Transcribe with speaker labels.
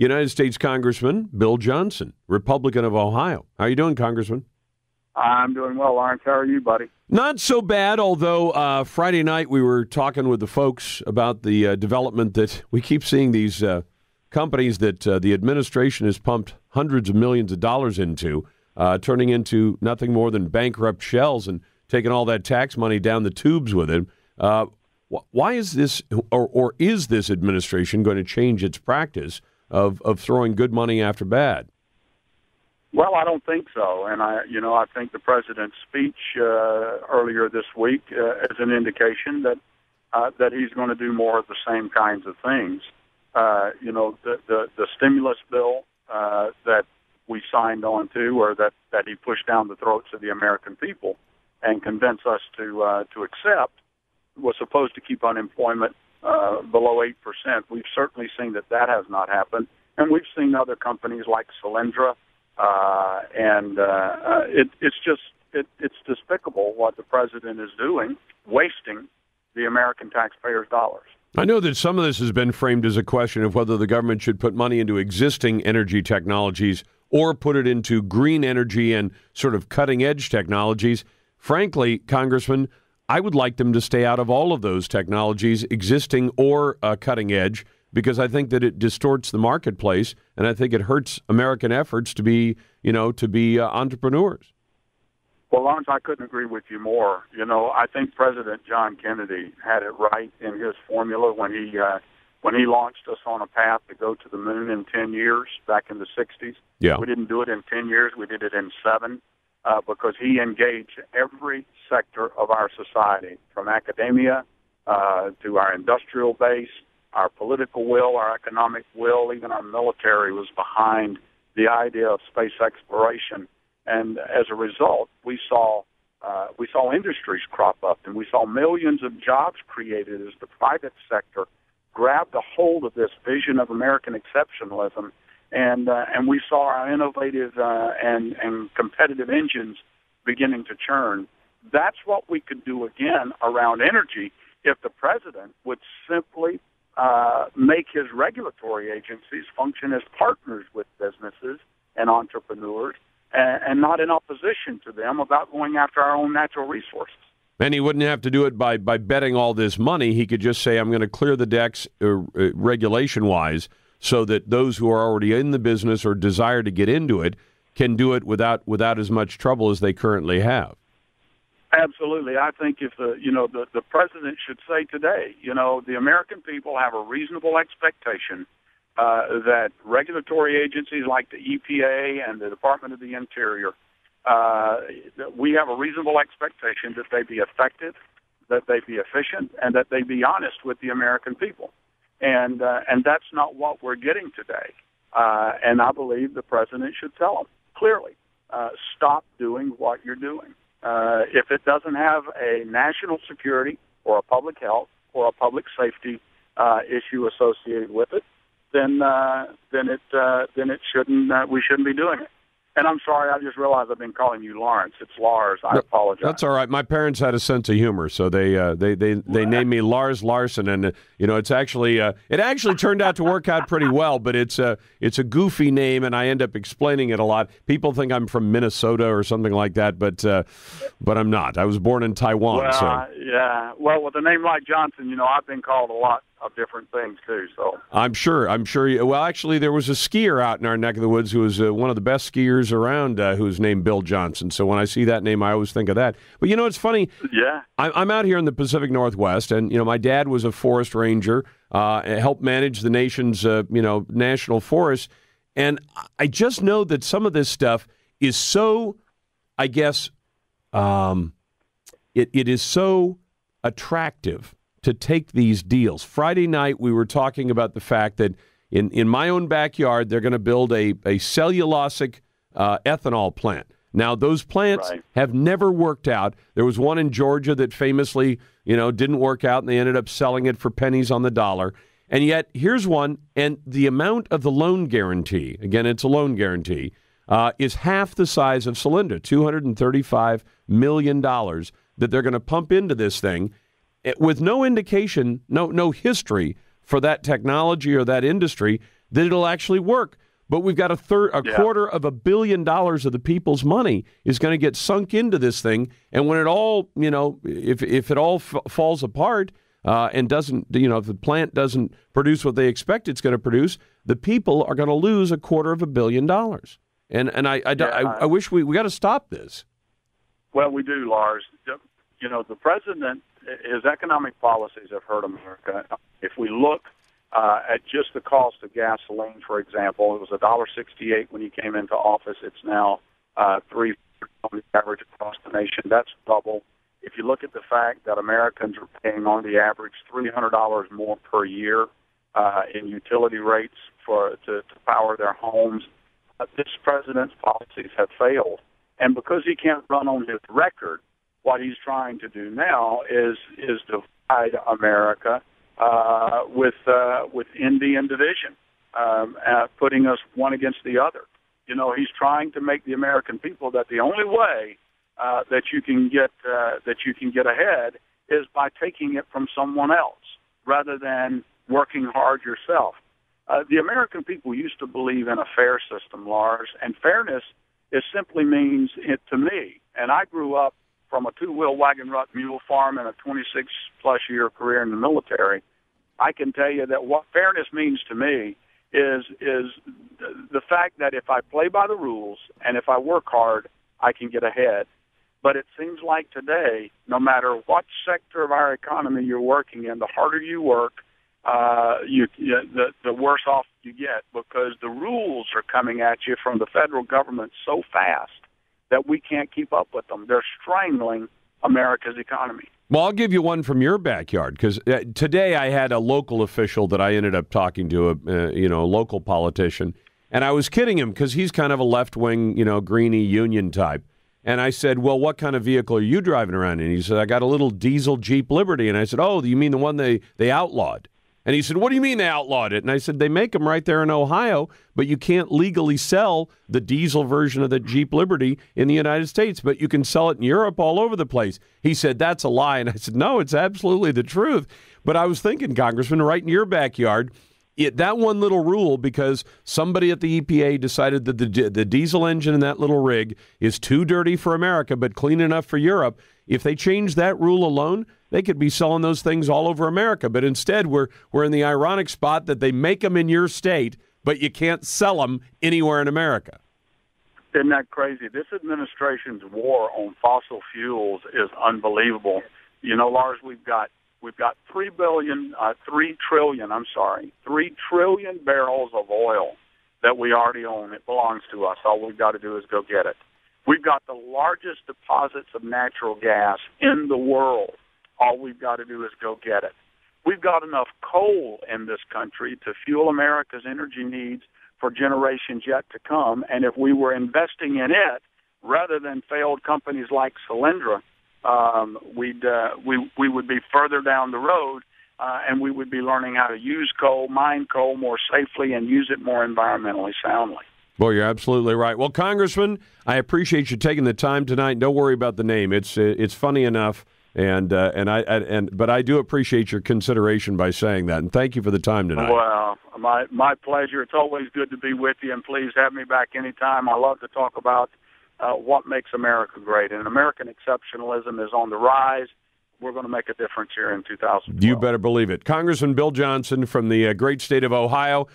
Speaker 1: United States Congressman Bill Johnson, Republican of Ohio. How are you doing, Congressman?
Speaker 2: I'm doing well, Lawrence. How are you, buddy?
Speaker 1: Not so bad, although Friday night we were talking with the folks about the development that we keep seeing these companies that the administration has pumped hundreds of millions of dollars into, turning into nothing more than bankrupt shells and taking all that tax money down the tubes with it. Why is this, or is this administration going to change its practice of throwing good money after bad?
Speaker 2: Well, I don't think so, and I think the president's speech earlier this week is an indication that he's going to do more of the same kinds of things. The stimulus bill that we signed on to, or that he pushed down the throats of the American people and convinced us to accept, was supposed to keep unemployment below 8%. We've certainly seen that has not happened, and we've seen other companies like Solyndra. It's despicable what the president is doing, wasting the American taxpayers' dollars.
Speaker 1: I know that some of this has been framed as a question of whether the government should put money into existing energy technologies or put it into green energy and sort of cutting-edge technologies. Frankly, Congressman, I would like them to stay out of all of those technologies, existing or cutting edge, because I think that it distorts the marketplace, and I think it hurts American efforts to be entrepreneurs.
Speaker 2: Well, Lawrence, I couldn't agree with you more. I think President John Kennedy had it right in his formula when he launched us on a path to go to the moon in 10 years back in the 60s.
Speaker 1: Yeah.
Speaker 2: We didn't do it in 10 years. We did it in 7 because he engaged every sector of our society, from academia to our industrial base, our political will, our economic will, even our military was behind the idea of space exploration. And as a result, we saw industries crop up, and we saw millions of jobs created as the private sector grabbed a hold of this vision of American exceptionalism, and we saw our innovative and competitive engines beginning to churn. That's what we could do again around energy if the president would simply make his regulatory agencies function as partners with businesses and entrepreneurs, and not in opposition to them about going after our own natural resources.
Speaker 1: And he wouldn't have to do it by betting all this money. He could just say, I'm going to clear the decks regulation-wise so that those who are already in the business or desire to get into it can do it without as much trouble as they currently have.
Speaker 2: Absolutely. I think if the president should say today, the American people have a reasonable expectation that regulatory agencies like the EPA and the Department of the Interior, we have a reasonable expectation that they be effective, that they be efficient, and that they be honest with the American people. And that's not what we're getting today. And I believe the president should tell them clearly, stop doing what you're doing. If it doesn't have a national security or a public health or a public safety issue associated with it, then it shouldn't. We shouldn't be doing it. And I'm sorry, I just realized I've been calling you Lawrence. It's Lars. I apologize.
Speaker 1: That's all right. My parents had a sense of humor, so they named me Lars Larson, and it's actually it actually turned out to work out pretty well. But it's a goofy name, and I end up explaining it a lot. People think I'm from Minnesota or something like that, but I'm not. I was born in Taiwan.
Speaker 2: Well, yeah. Well, with a name like Johnson, I've been called a lot of different things too. So
Speaker 1: I'm sure. Well, actually, there was a skier out in our neck of the woods who was one of the best skiers around, who was named Bill Johnson. So when I see that name, I always think of that. But it's funny.
Speaker 2: Yeah,
Speaker 1: I'm out here in the Pacific Northwest, and my dad was a forest ranger, helped manage the nation's national forests, and I just know that some of this stuff is so, I guess, it is so attractive to take these deals. Friday night, we were talking about the fact that in my own backyard, they're going to build a cellulosic ethanol plant. Now, those plants have never worked out. There was one in Georgia that famously, didn't work out, and they ended up selling it for pennies on the dollar. And yet, here's one, and the amount of the loan guarantee, again, it's a loan guarantee, is half the size of Solyndra, $235 million that they're going to pump into this thing, with no indication, no history for that technology or that industry that it'll actually work. But we've got a $250 million of the people's money is going to get sunk into this thing. And when it all, if it all falls apart and doesn't, if the plant doesn't produce what they expect it's going to produce, the people are going to lose $250 million. And I wish we got to stop this.
Speaker 2: Well, we do, Lars. The president, his economic policies have hurt America. If we look at just the cost of gasoline, for example, it was $1.68 when he came into office. It's now $3 on the average across the nation. That's double. If you look at the fact that Americans are paying on the average $300 more per year in utility rates to power their homes, this president's policies have failed. And because he can't run on his record, what he's trying to do now is divide America with Indian division, putting us one against the other. He's trying to make the American people that the only way that you can get ahead is by taking it from someone else rather than working hard yourself. The American people used to believe in a fair system, Lars, and fairness simply means it to me. And I grew up from a two-wheel wagon rut mule farm and a 26-plus year career in the military. I can tell you that what fairness means to me is the fact that if I play by the rules and if I work hard, I can get ahead. But it seems like today, no matter what sector of our economy you're working in, the harder you work, the worse off you get, because the rules are coming at you from the federal government so fast that we can't keep up with them. They're strangling America's economy.
Speaker 1: Well, I'll give you one from your backyard, because today I had a local official that I ended up talking to, a local politician, and I was kidding him because he's kind of a left-wing, greenie union type. And I said, well, what kind of vehicle are you driving around in? And he said, I got a little diesel Jeep Liberty. And I said, oh, you mean the one they outlawed? And he said, what do you mean they outlawed it? And I said, they make them right there in Ohio, but you can't legally sell the diesel version of the Jeep Liberty in the United States, but you can sell it in Europe all over the place. He said, that's a lie. And I said, no, it's absolutely the truth. But I was thinking, Congressman, right in your backyard, that one little rule, because somebody at the EPA decided that the diesel engine in that little rig is too dirty for America but clean enough for Europe, if they change that rule alone, they could be selling those things all over America. But instead, we're in the ironic spot that they make them in your state, but you can't sell them anywhere in America.
Speaker 2: Isn't that crazy? This administration's war on fossil fuels is unbelievable. Lars, we've got 3 trillion barrels of oil that we already own. It belongs to us. All we've got to do is go get it. We've got the largest deposits of natural gas in the world. All we've got to do is go get it. We've got enough coal in this country to fuel America's energy needs for generations yet to come. And if we were investing in it rather than failed companies like Solyndra, we would be further down the road, and we would be learning how to use coal, mine coal more safely, and use it more environmentally soundly.
Speaker 1: Well, you're absolutely right. Well, Congressman, I appreciate you taking the time tonight. Don't worry about the name; it's funny enough, but I do appreciate your consideration by saying that, and thank you for the time tonight.
Speaker 2: Well, my pleasure. It's always good to be with you, and please have me back anytime. I love to talk about what makes America great, and American exceptionalism is on the rise. We're going to make a difference here in 2012.
Speaker 1: You better believe it. Congressman Bill Johnson from the great state of Ohio.